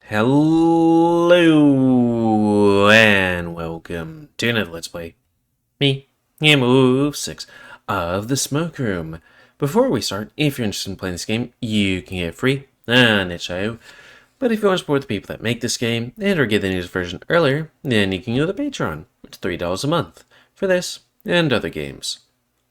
Hello and welcome to another Let's Play. Me, GamerWolfSix of the Smoke Room. Before we start, if you're interested in playing this game, you can get it free on itch.io. But if you want to support the people that make this game and or get the newest version earlier, then you can go to Patreon. It's $3 a month for this and other games.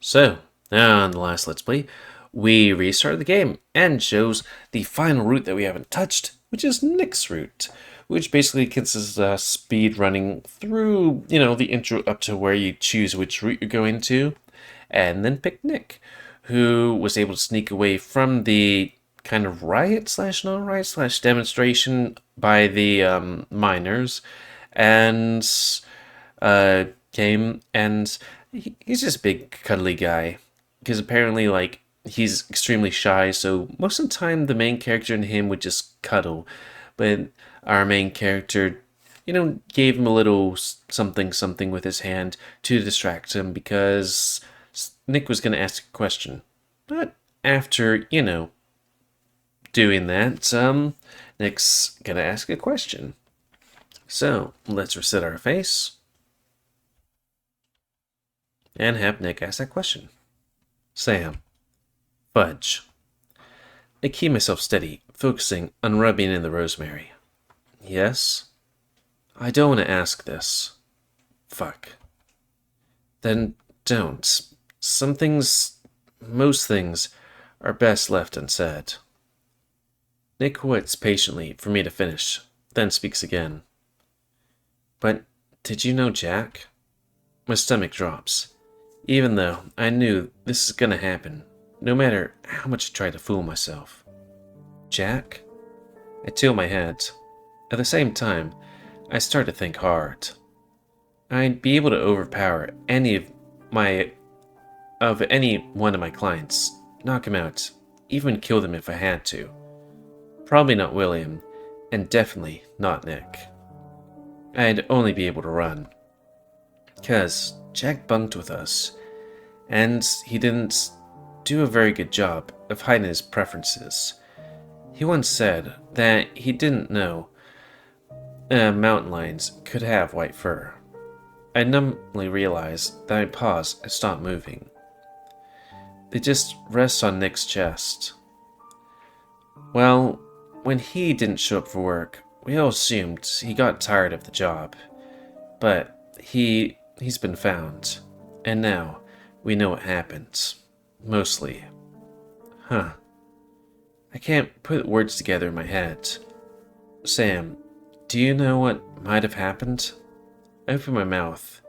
So, on the last Let's Play, we restarted the game and chose the final route that we haven't touched, which is Nick's route, which basically consists of speed running through, the intro up to where you choose which route you're going to, and then pick Nick, who was able to sneak away from the kind of riot slash non-riot slash demonstration by the miners, and came and he's just a big cuddly guy, because apparently he's extremely shy, so most of the time the main character and him would just cuddle. But our main character, gave him a little something with his hand to distract him because Nick was going to ask a question. But after, doing that, Nick's going to ask a question. So let's reset our face and have Nick ask that question. Sam. Fudge. I keep myself steady, focusing on rubbing in the rosemary. Yes? I don't want to ask this. Fuck. Then don't. Most things, are best left unsaid. Nick waits patiently for me to finish, then speaks again. But did you know Jack? My stomach drops, even though I knew this is gonna happen. No matter how much I try to fool myself. Jack? I tilt my head. At the same time, I start to think hard. I'd be able to overpower any one of my clients, knock him out, even kill them if I had to. Probably not William, and definitely not Nick. I'd only be able to run. 'Cause Jack bunked with us, and he didn't do a very good job of hiding his preferences. He once said that he didn't know mountain lions could have white fur. I numbly realized that my paws had stopped moving. They just rest on Nick's chest. Well, when he didn't show up for work, we all assumed he got tired of the job. But he's been found, and now we know what happened. Mostly. Huh. I can't put words together in my head. Sam, do you know what might have happened? I open my mouth,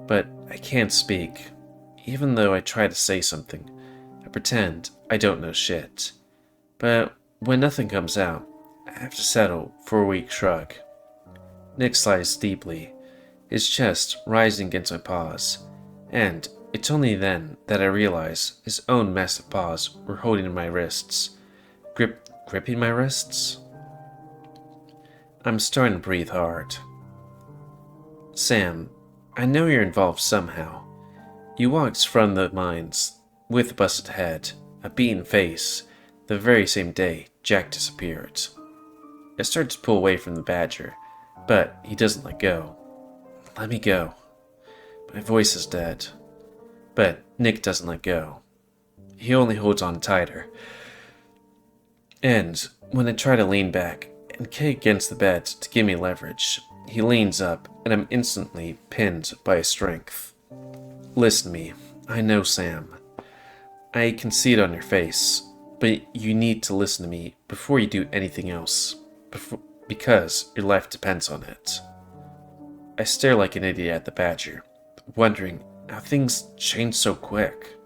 but I can't speak. Even though I try to say something, I pretend I don't know shit. But when nothing comes out, I have to settle for a weak shrug. Nick sighs deeply, his chest rising against my paws, and it's only then that I realize his own massive paws were holding my wrists. Gripping my wrists? I'm starting to breathe hard. Sam, I know you're involved somehow. You walked from the mines with a busted head, a beaten face, the very same day Jack disappeared. I start to pull away from the badger, but he doesn't let go. Let me go. My voice is dead. But Nick doesn't let go. He only holds on tighter. And when I try to lean back and kick against the bed to give me leverage, he leans up and I'm instantly pinned by his strength. Listen to me. I know, Sam. I can see it on your face, but you need to listen to me before you do anything else, because your life depends on it. I stare like an idiot at the badger, wondering how things change so quick.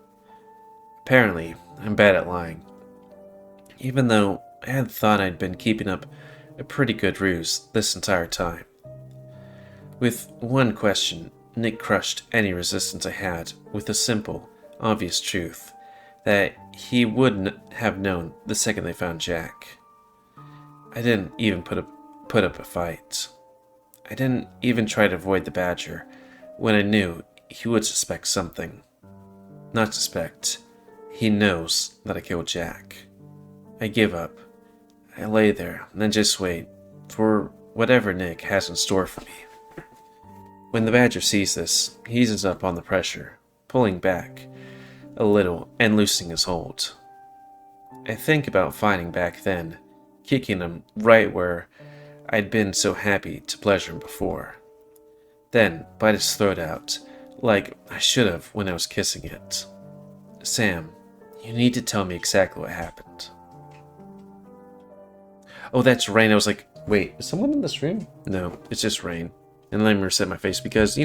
Apparently, I'm bad at lying. Even though I had thought I'd been keeping up a pretty good ruse this entire time. With one question, Nick crushed any resistance I had with the simple, obvious truth that he wouldn't have known the second they found Jack. I didn't even put up a fight. I didn't even try to avoid the badger when I knew he would suspect something. Not suspect. He knows that I killed Jack. I give up. I lay there and then just wait for whatever Nick has in store for me. When the badger sees this, he eases up on the pressure, pulling back a little and loosening his hold. I think about fighting back then, kicking him right where I'd been so happy to pleasure him before. Then bite his throat out, like I should have when I was kissing it. Sam, you need to tell me exactly what happened. Oh, that's Rain. I was like, wait, is someone in this room? No, it's just Rain. And let me reset my face because,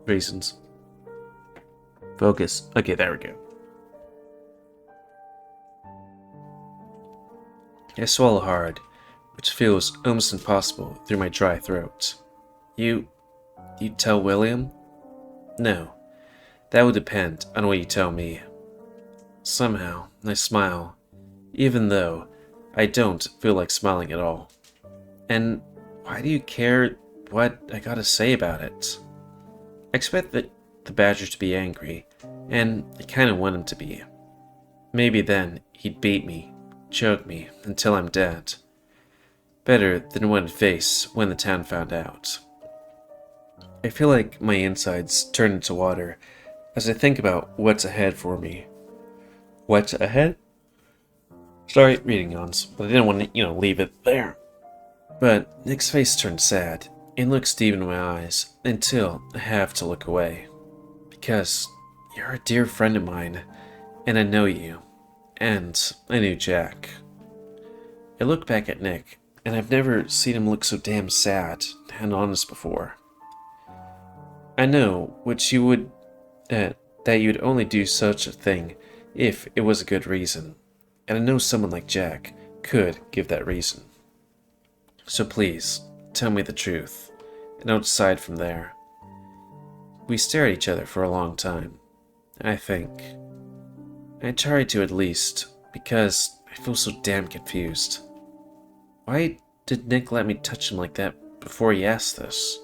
reasons. Focus. Okay, there we go. I swallow hard, which feels almost impossible through my dry throat. You tell William? No, that would depend on what you tell me. Somehow, I smile, even though I don't feel like smiling at all. And why do you care what I gotta say about it? I expect the badger to be angry, and I kinda want him to be. Maybe then he'd beat me, choke me until I'm dead. Better than what I'd face when the town found out. I feel like my insides turn into water as I think about what's ahead for me. What's ahead? Sorry, reading yawns, but I didn't want to, leave it there. But Nick's face turns sad and looks deep into my eyes until I have to look away. Because you're a dear friend of mine, and I know you, and I knew Jack. I look back at Nick, and I've never seen him look so damn sad and honest before. I know that you'd only do such a thing if it was a good reason, and I know someone like Jack could give that reason. So please, tell me the truth, and I'll decide from there. We stare at each other for a long time, I think. I try to at least, because I feel so damn confused. Why did Nick let me touch him like that before he asked this?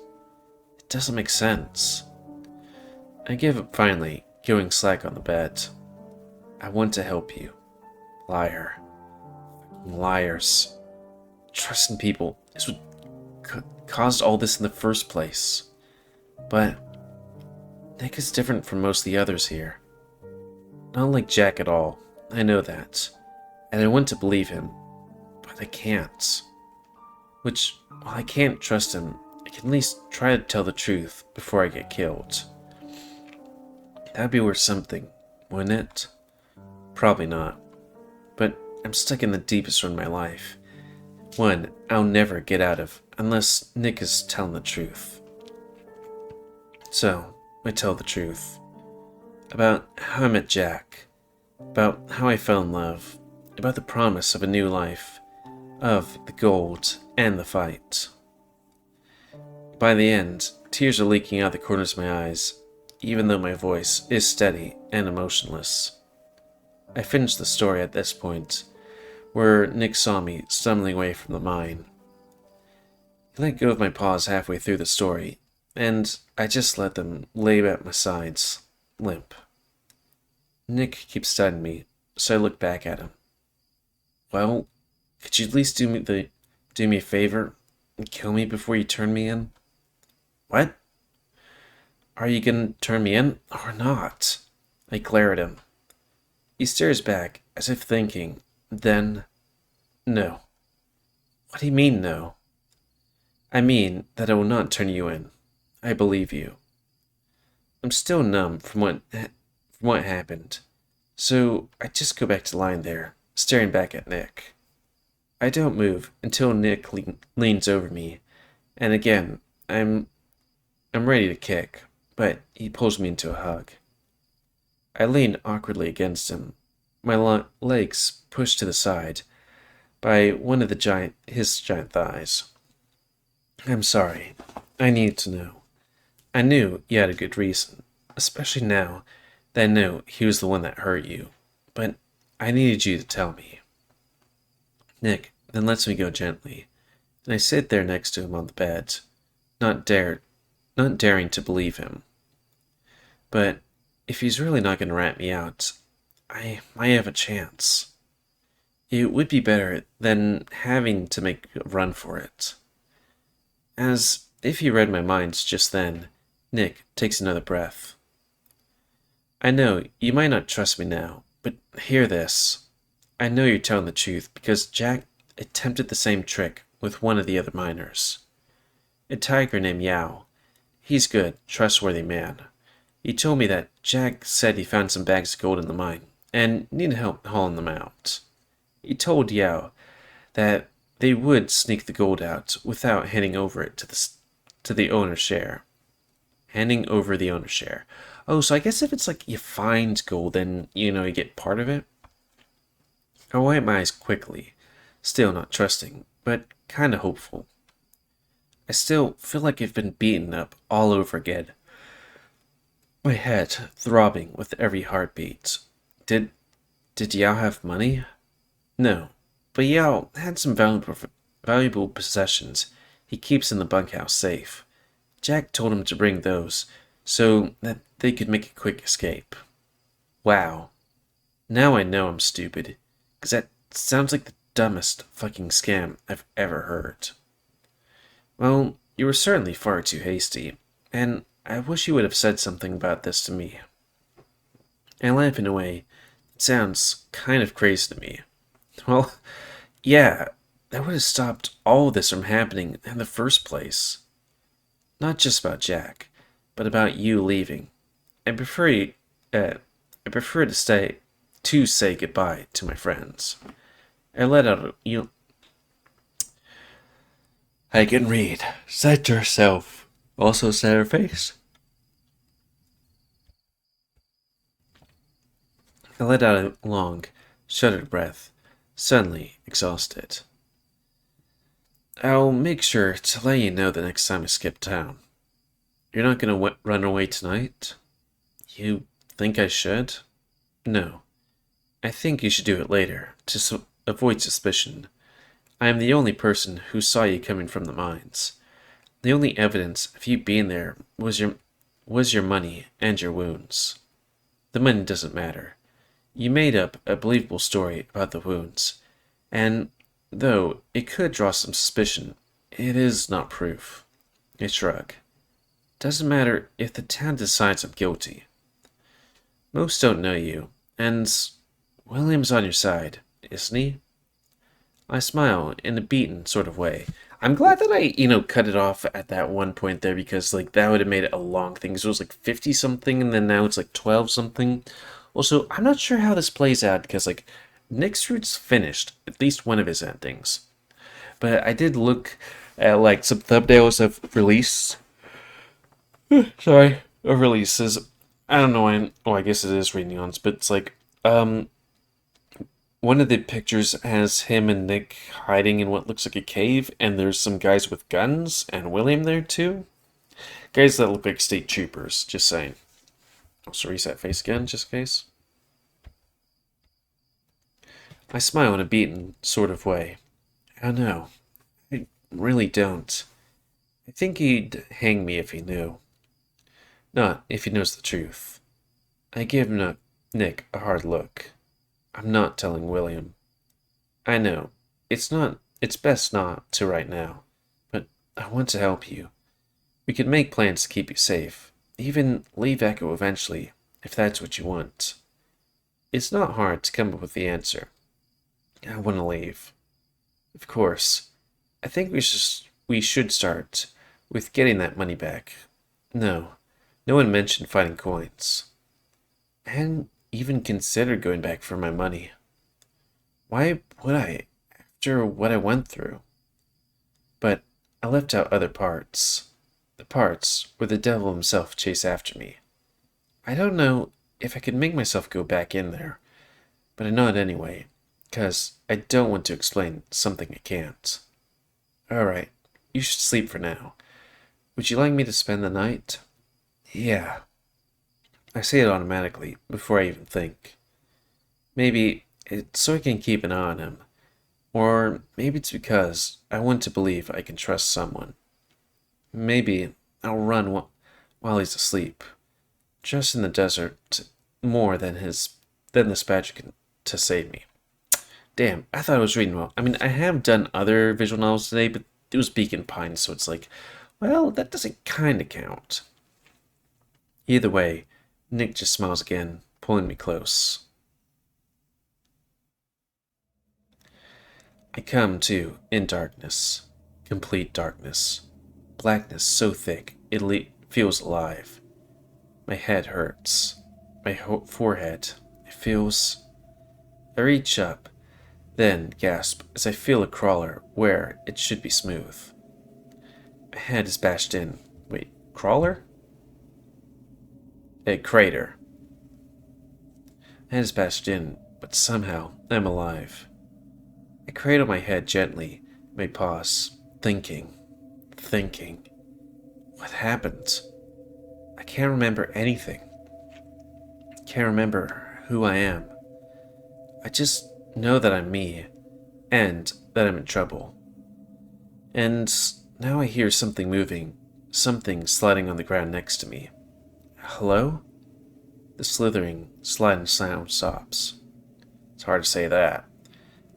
It doesn't make sense. I give up finally, going slack on the bed. I want to help you. Liar. Liars. Trusting people is what caused all this in the first place. But Nick is different from most of the others here. Not like Jack at all, I know that. And I want to believe him, but I can't. Which, while I can't trust him, I can at least try to tell the truth before I get killed. That'd be worth something, wouldn't it? Probably not. But I'm stuck in the deepest one of my life. One I'll never get out of unless Nick is telling the truth. So, I tell the truth. About how I met Jack. About how I fell in love. About the promise of a new life. Of the gold and the fight. By the end, tears are leaking out the corners of my eyes, even though my voice is steady and emotionless. I finish the story at this point, where Nick saw me stumbling away from the mine. He let go of my paws halfway through the story, and I just let them lay at my sides, limp. Nick keeps studying me, so I look back at him. Well, could you at least do me a favor and kill me before you turn me in? What? Are you gonna turn me in or not? I glare at him. He stares back as if thinking, then, no. What do you mean, no? I mean that I will not turn you in. I believe you. I'm still numb from what happened, so I just go back to lying there, staring back at Nick. I don't move until Nick leans over me, and again, I'm ready to kick, but he pulls me into a hug. I lean awkwardly against him, my legs pushed to the side by one of his giant thighs. I'm sorry. I needed to know. I knew you had a good reason, especially now that I know he was the one that hurt you, but I needed you to tell me. Nick then lets me go gently, and I sit there next to him on the bed, not daring to believe him. But if he's really not going to rat me out, I might have a chance. It would be better than having to make a run for it. As if he read my mind just then, Nick takes another breath. I know you might not trust me now, but hear this. I know you're telling the truth because Jack attempted the same trick with one of the other miners. A tiger named Yao. He's good, trustworthy man. He told me that Jack said he found some bags of gold in the mine and needed help hauling them out. He told Yao that they would sneak the gold out without handing over it to the owner's share. Handing over the owner's share. Oh, so I guess if it's like you find gold, then, you get part of it? I wipe my eyes quickly, still not trusting, but kinda hopeful. I still feel like I've been beaten up all over again. My head throbbing with every heartbeat. Did Yao have money? No, but Yao had some valuable possessions he keeps in the bunkhouse safe. Jack told him to bring those so that they could make a quick escape. Wow. Now I know I'm stupid, because that sounds like the dumbest fucking scam I've ever heard. Well, you were certainly far too hasty, and I wish you would have said something about this to me. I laugh in a way that sounds kind of crazy to me. Well, yeah, that would have stopped all this from happening in the first place. Not just about Jack, but about you leaving. I prefer, I prefer to say goodbye to my friends. I let out you. I can read, said to herself. Also said her face. I let out a long, shuddered breath, suddenly exhausted. I'll make sure to let you know the next time I skip town. You're not going to run away tonight? You think I should? No. I think you should do it later, to avoid suspicion. I am the only person who saw you coming from the mines. The only evidence of you being there was your money and your wounds. The money doesn't matter. You made up a believable story about the wounds, and though it could draw some suspicion, it is not proof. I shrug. Doesn't matter if the town decides I'm guilty. Most don't know you, and William's on your side, isn't he? I smile in a beaten sort of way. I'm glad that I, cut it off at that one point there because, that would have made it a long thing. So it was 50 something, and then now it's 12 something. Also, I'm not sure how this plays out because, Nick's Root's finished at least one of his endings. But I did look at, some thumbnails of release. Sorry, of releases. I don't know when. Oh, I guess it is Reunions, but it's one of the pictures has him and Nick hiding in what looks like a cave, and there's some guys with guns, and William there too. Guys that look like state troopers, just saying. Also reset face again, just in case. I smile in a beaten sort of way. I don't know. I really don't. I think he'd hang me if he knew. Not if he knows the truth. I give Nick a hard look. I'm not telling William. I know. It's best not to right now. But I want to help you. We could make plans to keep you safe. Even leave Echo eventually, if that's what you want. It's not hard to come up with the answer. I want to leave. Of course. I think we should start with getting that money back. No one mentioned finding coins. I hadn't even considered going back for my money. Why would I, after what I went through? But I left out other parts. The parts where the devil himself chased after me. I don't know if I could make myself go back in there, but I know it anyway, because I don't want to explain something I can't. Alright, you should sleep for now. Would you like me to spend the night? Yeah. I say it automatically, before I even think. Maybe it's so I can keep an eye on him. Or maybe it's because I want to believe I can trust someone. Maybe I'll run while he's asleep. Just in the desert more than this badger can to save me. damn, I thought I was reading well. I mean, I have done other visual novels today, but it was Beacon Pines, so it's like, well, that doesn't kind of count. Either way, Nick just smiles again, pulling me close. I come to in darkness, complete darkness, blackness so thick it feels alive. My head hurts, my forehead, it feels. I reach up, then gasp as I feel a crawler where it should be smooth. My head is bashed in. Wait, crawler? A crater. My head is bashed in, but somehow I'm alive. I cradle my head gently, my pause, thinking. What happened? I can't remember anything. I can't remember who I am. I just know that I'm me, and that I'm in trouble. And now I hear something moving, something sliding on the ground next to me. Hello? The slithering, sliding sound stops. It's hard to say that.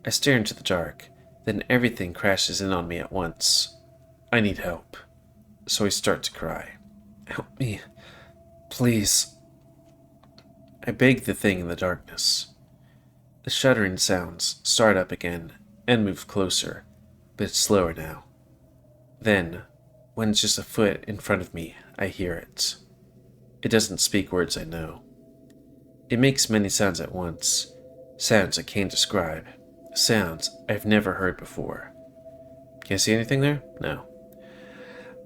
I stare into the dark, then everything crashes in on me at once. I need help. So I start to cry. Help me. Please. I beg the thing in the darkness. The shuddering sounds start up again and move closer, but it's slower now. Then, when it's just a foot in front of me, I hear it. It doesn't speak words I know. It makes many sounds at once, sounds I can't describe, sounds I've never heard before. Can I see anything there? No.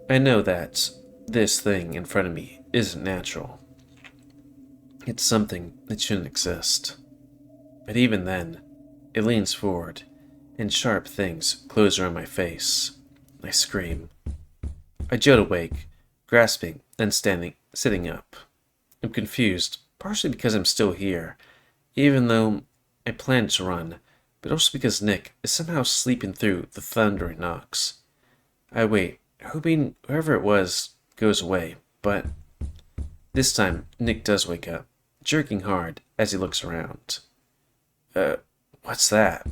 I know that this thing in front of me isn't natural. It's something that shouldn't exist. But even then, it leans forward, and sharp things close around my face. I scream. I jolt awake, grasping, then sitting up. I'm confused, partially because I'm still here, even though I planned to run, but also because Nick is somehow sleeping through the thundering knocks. I wait, hoping whoever it was goes away, but this time Nick does wake up, jerking hard as he looks around. What's that?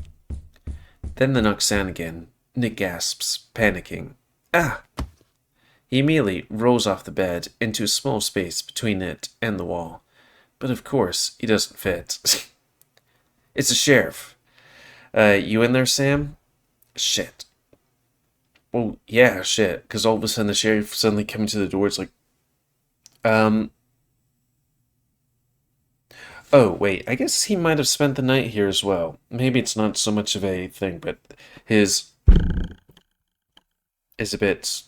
Then the knocks sound again. Nick gasps, panicking. Ah! He immediately rolls off the bed into a small space between it and the wall. But of course, he doesn't fit. It's the sheriff. You in there, Sam? Shit. Well, yeah, shit. Because all of a sudden the sheriff suddenly coming to the door. It's like, oh, wait, I guess he might have spent the night here as well. Maybe it's not so much of a thing, but his is a bit.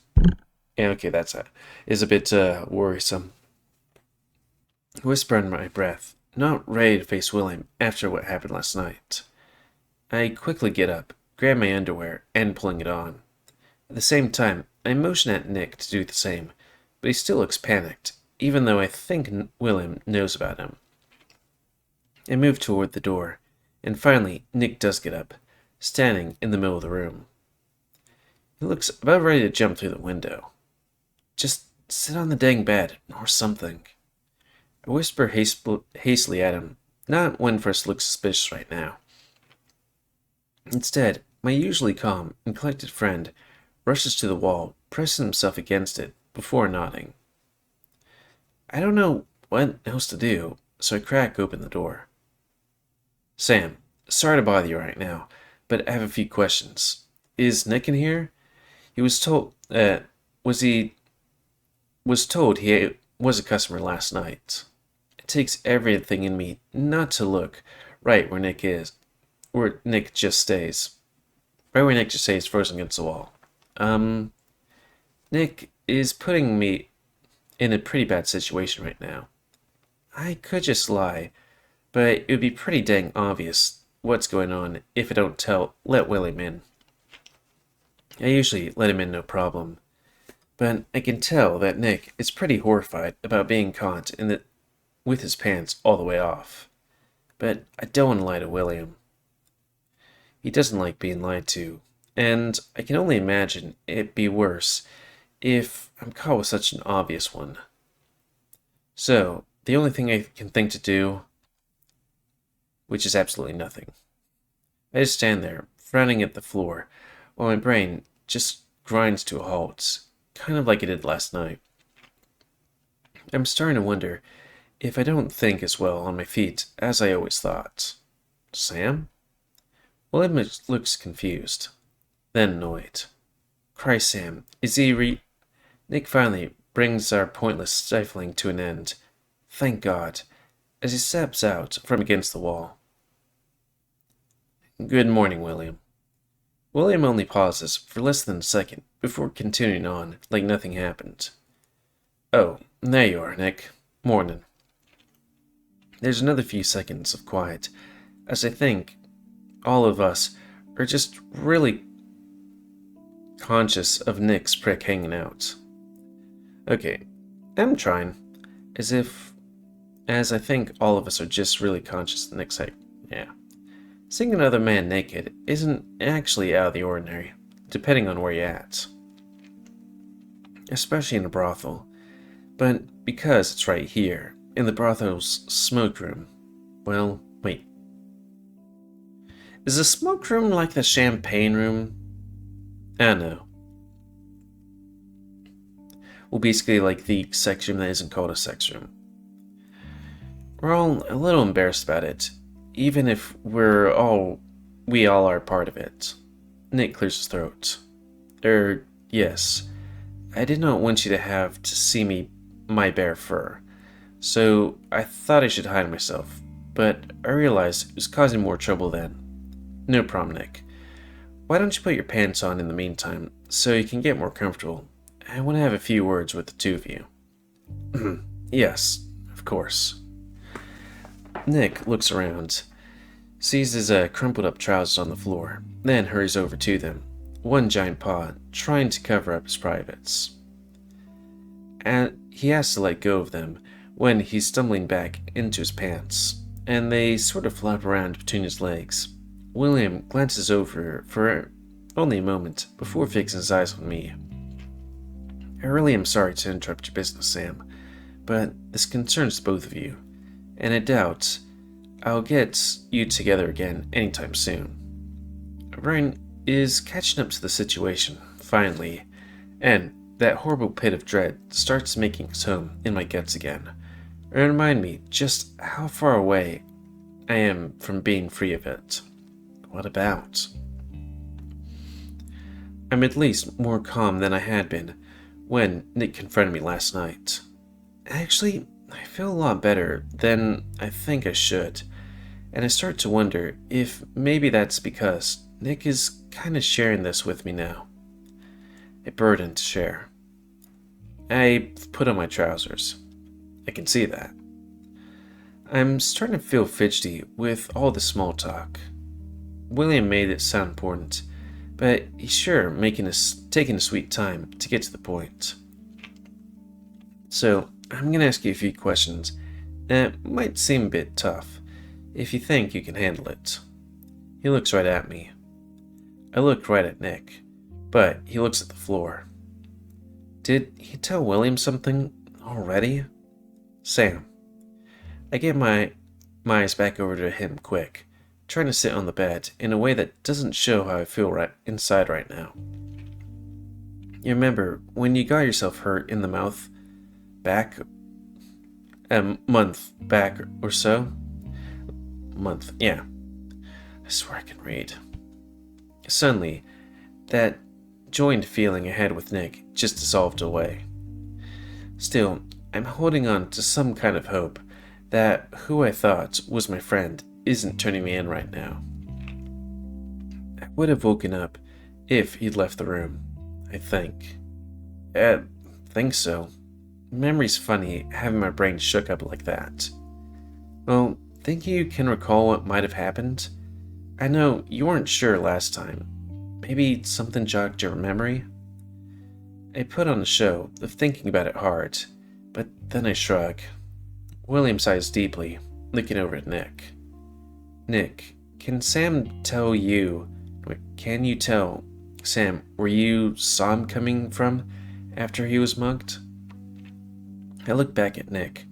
Yeah, okay, that's it. Is a bit worrisome. Whisper under my breath, not ready to face William after what happened last night. I quickly get up, grab my underwear, and pulling it on. At the same time, I motion at Nick to do the same, but he still looks panicked, even though I think William knows about him. I move toward the door, and finally Nick does get up, standing in the middle of the room. He looks about ready to jump through the window. Just sit on the dang bed, or something. I whisper hastily at him, not one for us to look suspicious right now. Instead, my usually calm and collected friend rushes to the wall, pressing himself against it before nodding. I don't know what else to do, so I crack open the door. Sam, sorry to bother you right now, but I have a few questions. Is Nick in here? He was told, was told he was a customer last night. It takes everything in me not to look right where Nick is, where Nick just stays. Right where Nick just stays frozen against the wall. Nick is putting me in a pretty bad situation right now. I could just lie, but it would be pretty dang obvious what's going on if I don't let William in. I usually let him in no problem, but I can tell that Nick is pretty horrified about being caught with his pants all the way off. But I don't want to lie to William. He doesn't like being lied to, and I can only imagine it'd be worse if I'm caught with such an obvious one. So, the only thing I can think to do, which is absolutely nothing. I just stand there, frowning at the floor, while my brain just grinds to a halt, kind of like it did last night. I'm starting to wonder if I don't think as well on my feet as I always thought. Sam? William looks confused, then annoyed. Christ, Sam, is he Nick finally brings our pointless stifling to an end. Thank God, as he steps out from against the wall. Good morning, William. William only pauses for less than a second before continuing on like nothing happened. Oh, there you are, Nick. Morning. There's another few seconds of quiet, as I think all of us are just really conscious of Nick's prick hanging out. Okay, I'm trying. As I think all of us are just really conscious of Nick's yeah. Seeing another man naked isn't actually out of the ordinary, depending on where you're at. Especially in a brothel. But because it's right here, in the brothel's smoke room, well, wait. Is the smoke room like the champagne room? I know. Well, basically like the sex room that isn't called a sex room. We're all a little embarrassed about it, even if we all are part of it. Nick clears his throat. Yes. I did not want you to have to see my bare fur, so I thought I should hide myself, but I realized it was causing more trouble then. No problem, Nick. Why don't you put your pants on in the meantime, so you can get more comfortable? I want to have a few words with the two of you. Yes, of course. Nick looks around, sees his crumpled up trousers on the floor, then hurries over to them, one giant paw trying to cover up his privates. And he has to let go of them when he's stumbling back into his pants, and they sort of flap around between his legs. William glances over for only a moment before fixing his eyes on me. I really am sorry to interrupt your business, Sam, but this concerns both of you, and I doubt I'll get you together again anytime soon. Brian is catching up to the situation, finally, and that horrible pit of dread starts making its home in my guts again, and remind me just how far away I am from being free of it. What about? I'm at least more calm than I had been when Nick confronted me last night. Actually, I feel a lot better than I think I should, and I start to wonder if maybe that's because Nick is kind of sharing this with me now. A burden to share. I've put on my trousers. I can see that. I'm starting to feel fidgety with all the small talk. William made it sound important, but he's sure taking a sweet time to get to the point. So, I'm going to ask you a few questions that might seem a bit tough, if you think you can handle it. He looks right at me. I look right at Nick, but he looks at the floor. Did he tell William something already? Sam. I get my eyes back over to him quick, trying to sit on the bed in a way that doesn't show how I feel right inside right now. You remember when you got yourself hurt in the mouth a month back or so? Month, yeah. I swear I can read. Suddenly, that joined feeling I had with Nick just dissolved away. Still, I'm holding on to some kind of hope that who I thought was my friend isn't turning me in right now. I would have woken up if he'd left the room, I think. I think so. Memory's funny having my brain shook up like that. Well, think you can recall what might have happened? I know you weren't sure last time. Maybe something jogged your memory? I put on a show of thinking about it hard, but then I shrug. William sighs deeply, looking over at Nick. Nick, can you tell Sam where you saw him coming from after he was mugged? I look back at Nick,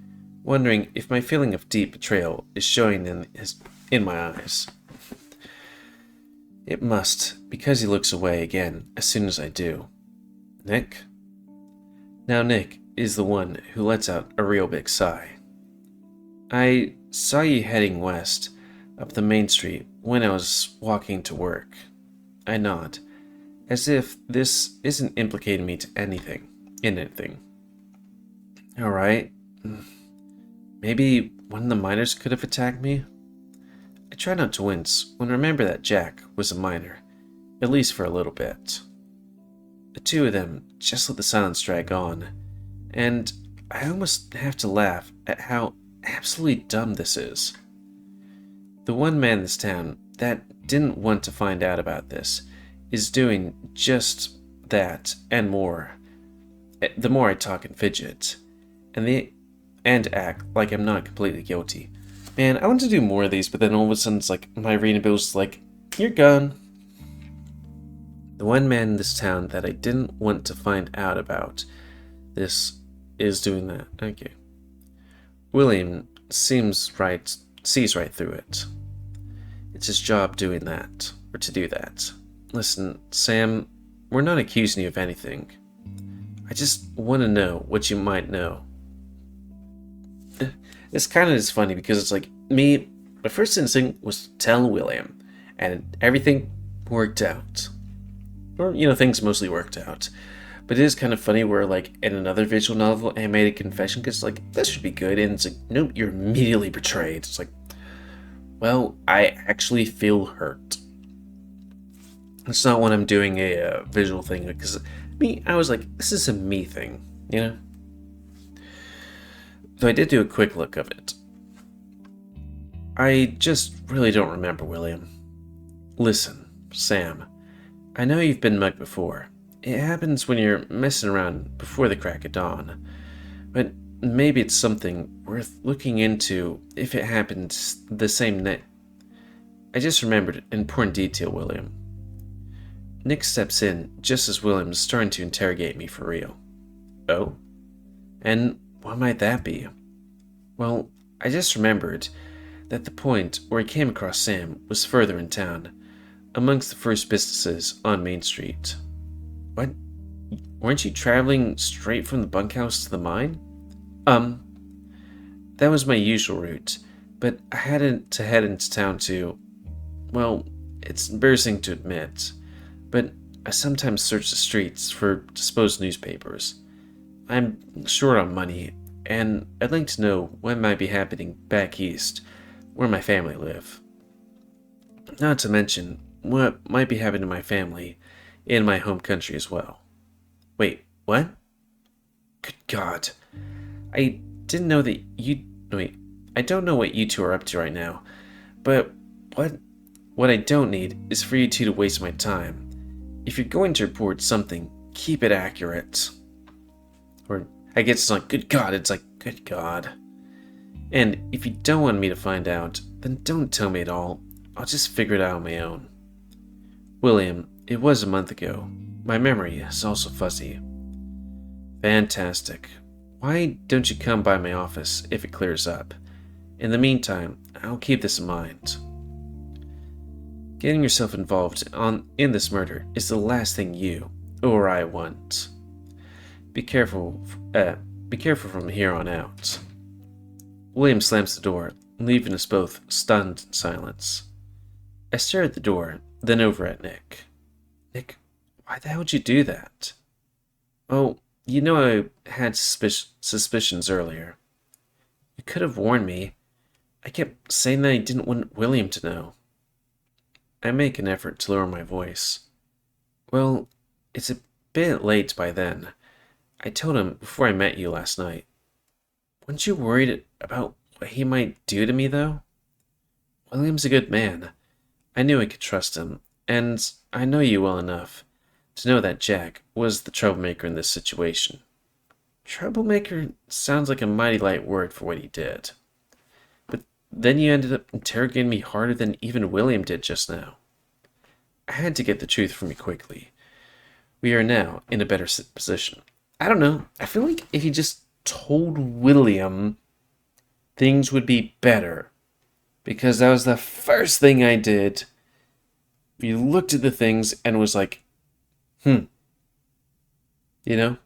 wondering if my feeling of deep betrayal is showing in my eyes. It must, because he looks away again as soon as I do. Nick? Now Nick is the one who lets out a real big sigh. I saw you heading west, up the main street, when I was walking to work. I nod, as if this isn't implicating me in anything. Alright. Maybe one of the miners could have attacked me? I try not to wince when I remember that Jack was a miner, at least for a little bit. The two of them just let the silence drag on, and I almost have to laugh at how absolutely dumb this is. The one man in this town that didn't want to find out about this is doing just that and more. The more I talk and fidget, and act like I'm not completely guilty. Man, I want to do more of these, but then all of a sudden it's like my arena bill's like, you're gone. The one man in this town that I didn't want to find out about this is doing that. Okay. William sees right through it. It's his job doing that, or to do that. Listen, Sam, we're not accusing you of anything. I just want to know what you might know. It's kind of just funny because it's like me, my first instinct was to tell William, and everything worked out. Or, things mostly worked out. But it is kind of funny where, like, in another visual novel, I made a confession because, like, this should be good, and it's like, nope, you're immediately betrayed. It's like, well, I actually feel hurt. It's not when I'm doing a visual thing, because I was like, this is a me thing, Though I did do a quick look of it. I just really don't remember, William. Listen, Sam, I know you've been mugged before. It happens when you're messing around before the crack of dawn. But maybe it's something worth looking into if it happened the same night. I just remembered an important detail, William. Nick steps in just as William's starting to interrogate me for real. Oh? And what might that be? Well, I just remembered that the point where I came across Sam was further in town, amongst the first businesses on Main Street. What? Weren't you traveling straight from the bunkhouse to the mine? That was my usual route, but I had to head into town to... Well, it's embarrassing to admit, but I sometimes search the streets for disposed newspapers. I'm short on money, and I'd like to know what might be happening back east, where my family live. Not to mention what might be happening to my family in my home country as well. Wait, what? Good God. I didn't know that you... Wait, I don't know what you two are up to right now, but what I don't need is for you two to waste my time. If you're going to report something, keep it accurate. Or, I guess it's not good God, it's like, good God. And if you don't want me to find out, then don't tell me at all. I'll just figure it out on my own. William, it was a month ago. My memory is also fuzzy. Fantastic. Why don't you come by my office if it clears up? In the meantime, I'll keep this in mind. Getting yourself involved in this murder is the last thing you or I want. Be careful from here on out. William slams the door, leaving us both stunned in silence. I stare at the door, then over at Nick. Nick, why the hell would you do that? Oh, I had suspicions earlier. You could have warned me. I kept saying that I didn't want William to know. I make an effort to lower my voice. Well, it's a bit late by then. I told him before I met you last night. Weren't you worried about what he might do to me, though? William's a good man. I knew I could trust him, and I know you well enough to know that Jack was the troublemaker in this situation. Troublemaker sounds like a mighty light word for what he did. But then you ended up interrogating me harder than even William did just now. I had to get the truth from you quickly. We are now in a better position. I don't know. I feel like if you just told William, things would be better. Because that was the first thing I did You looked at the things and was like, you know?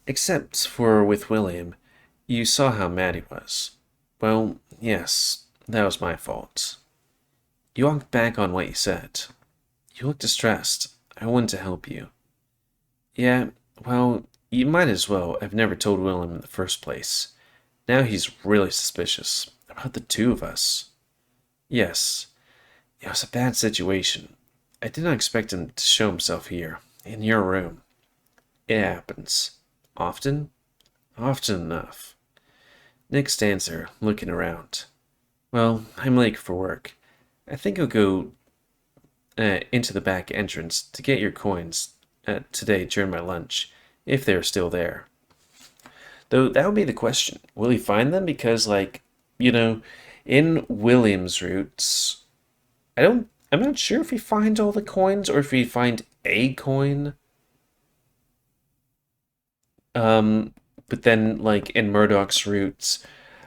Except for with William, you saw how mad he was. Well, yes, that was my fault. You walked back on what you said. You looked distressed. I wanted to help you. Yeah, well, you might as well have never told William in the first place. Now he's really suspicious about the two of us. Yes, it was a bad situation. I did not expect him to show himself here, in your room. It happens. Often? Often enough. Nick stands there, looking around. Well, I'm late for work. I think I'll go into the back entrance to get your coins today during my lunch, if they're still there. Though that would be the question. Will he find them? Because, like, in William's roots, I'm not sure if he finds all the coins or if he find a coin. But then, like, in Murdoch's roots,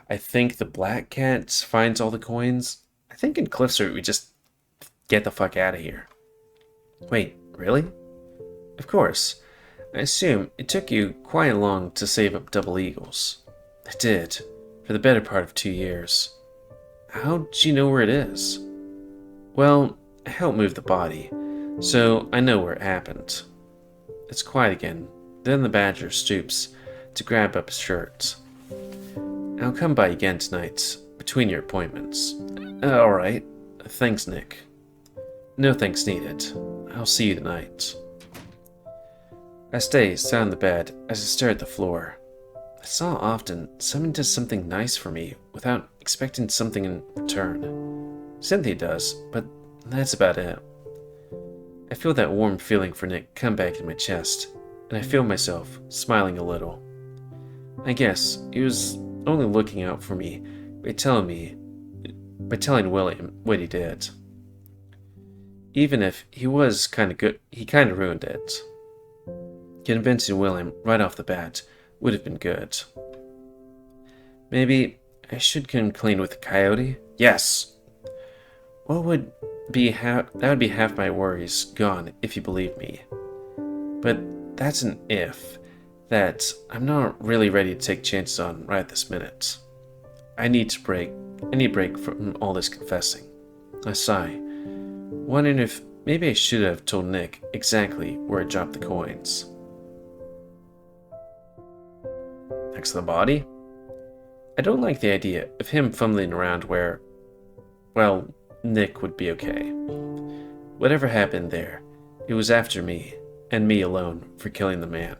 I think the Black Cat finds all the coins. I think in Cliff's root, we just get the fuck out of here. Wait, really? Of course. I assume it took you quite long to save up Double Eagles. It did, for the better part of 2 years. How'd you know where it is? Well, I helped move the body, so I know where it happened. It's quiet again. Then the Badger stoops to grab up his shirt. I'll come by again tonight, between your appointments. Alright. Thanks, Nick. No thanks needed. I'll see you tonight. I stay, sat on the bed, as I stare at the floor. It's not often someone does something nice for me without expecting something in return. Cynthia does, but that's about it. I feel that warm feeling for Nick come back in my chest, and I feel myself smiling a little. I guess he was only looking out for me by telling William what he did. Even if he was kind of good, he kind of ruined it. Convincing William right off the bat would have been good. Maybe I should come clean with the coyote? Yes! That would be half my worries gone if you believe me. But that's an if that I'm not really ready to take chances on right this minute. I need a break from all this confessing. I sigh, wondering if maybe I should have told Nick exactly where I dropped the coins. Next to the body? I don't like the idea of him fumbling around where, well, Nick would be okay. Whatever happened there, it was after me, and me alone, for killing the man.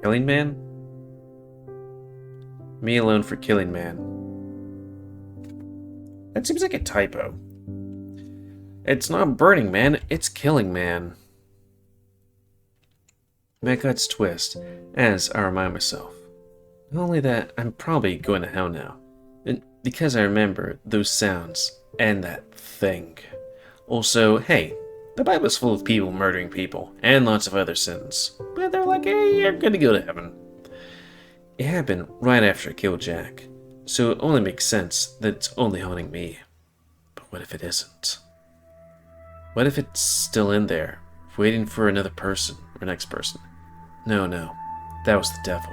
Killing man? Me alone for killing man. That seems like a typo. It's not burning man, it's killing man. My guts twist as I remind myself. Not only that, I'm probably going to hell now. And because I remember those sounds and that thing. Also, hey, the Bible's full of people murdering people and lots of other sins. But they're like, hey, you're gonna go to heaven. It happened right after I killed Jack, so it only makes sense that it's only haunting me. But what if it isn't? What if it's still in there, waiting for another person or next person? No, that was the devil.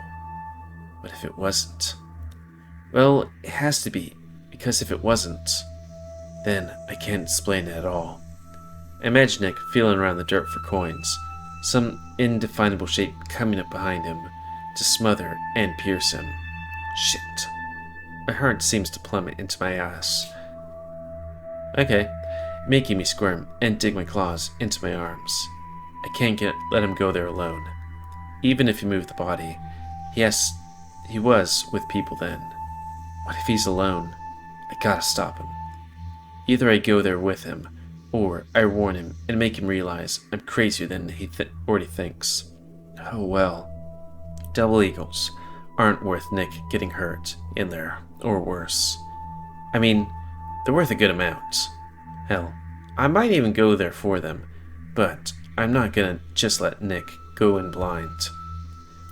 What if it wasn't? Well, it has to be, because if it wasn't, then I can't explain it at all. Imagine Nick feeling around the dirt for coins, some indefinable shape coming up behind him to smother and pierce him. Shit. My heart seems to plummet into my ass. Okay, making me squirm and dig my claws into my arms. I can't let him go there alone. Even if he moved the body, he was with people then. What if he's alone? I gotta stop him. Either I go there with him, or I warn him and make him realize I'm crazier than he already thinks. Oh well. Double Eagles aren't worth Nick getting hurt in there, or worse. I mean, they're worth a good amount. Hell, I might even go there for them, but I'm not gonna just let Nick go in blind.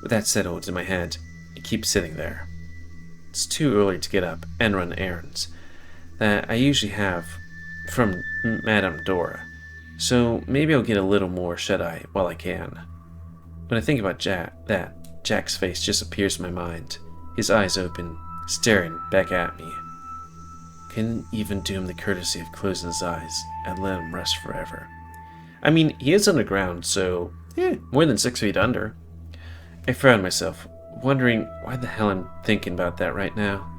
With that settled in my head, I keep sitting there. It's too early to get up and run errands, that I usually have from Madame Dora, so maybe I'll get a little more shut-eye while I can. When I think about Jack's face just appears in my mind, his eyes open, staring back at me. Couldn't even do him the courtesy of closing his eyes and let him rest forever. I mean, he is underground, so, more than 6 feet under. I frowned myself, wondering why the hell I'm thinking about that right now.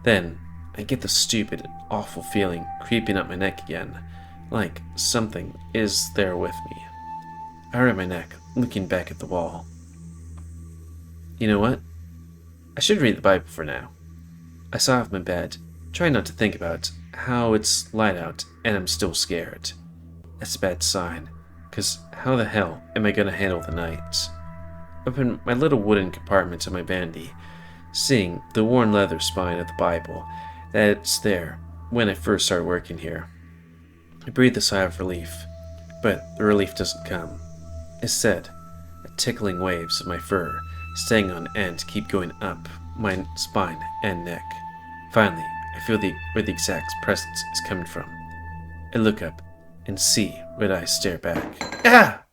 Then, I get the stupid, awful feeling creeping up my neck again, like something is there with me. I rub my neck, looking back at the wall. You know what? I should read the Bible for now. I saw off my bed, trying not to think about how it's light out and I'm still scared. That's a bad sign, because how the hell am I going to handle the night? Open my little wooden compartment of my bandy, seeing the worn leather spine of the Bible that's there when I first started working here. I breathe a sigh of relief, but the relief doesn't come. Instead, the tickling waves of my fur staying on end keep going up my spine and neck. Finally, I feel where the exact presence is coming from. I look up and see red eyes stare back. Ah!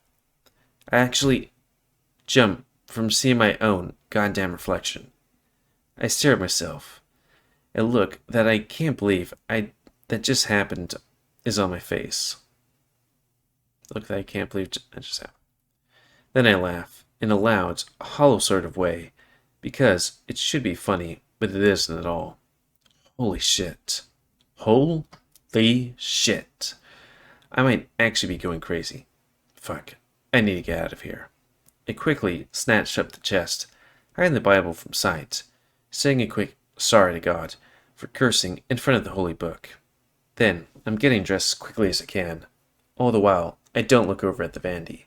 I actually jump from seeing my own goddamn reflection. I stare at myself. A look that I can't believe that just happened is on my face. Look that I can't believe that just happened. Then I laugh in a loud, hollow sort of way, because it should be funny, but it isn't at all. Holy shit. Holy shit. I might actually be going crazy. Fuck. I need to get out of here. I quickly snatched up the chest, hiding the Bible from sight, saying a quick sorry to God for cursing in front of the holy book. Then I'm getting dressed as quickly as I can. All the while, I don't look over at the Vandy.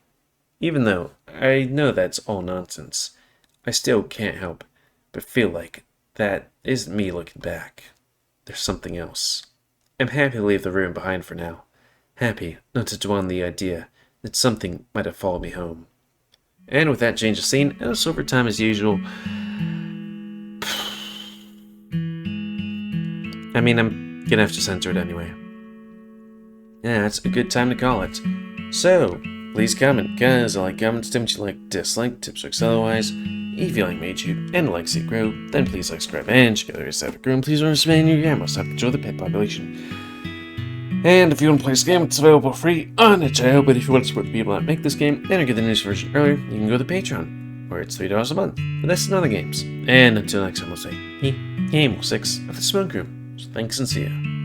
Even though I know that's all nonsense, I still can't help but feel like that isn't me looking back. There's something else. I'm happy to leave the room behind for now. Happy not to dwell on the idea that something might have followed me home. And with that change of scene, it's overtime as usual. I mean, I'm gonna have to censor it anyway. Yeah, it's a good time to call it. So, please comment, guys. I like comments, tell me what you like, dislike, tips, tricks, otherwise. If you like me YouTube and like see it grow, then please like, subscribe, and check out the rest of the room. Please don't spend your game, must have to control the pet population. And if you want to play this game, it's available free on itch.io, but if you want to support the people that make this game and get the news version earlier, you can go to Patreon, where it's $3 a month, but that's in other games. And until next time, we'll say, GamerWolfSix of the Smoke Room. So thanks and see ya.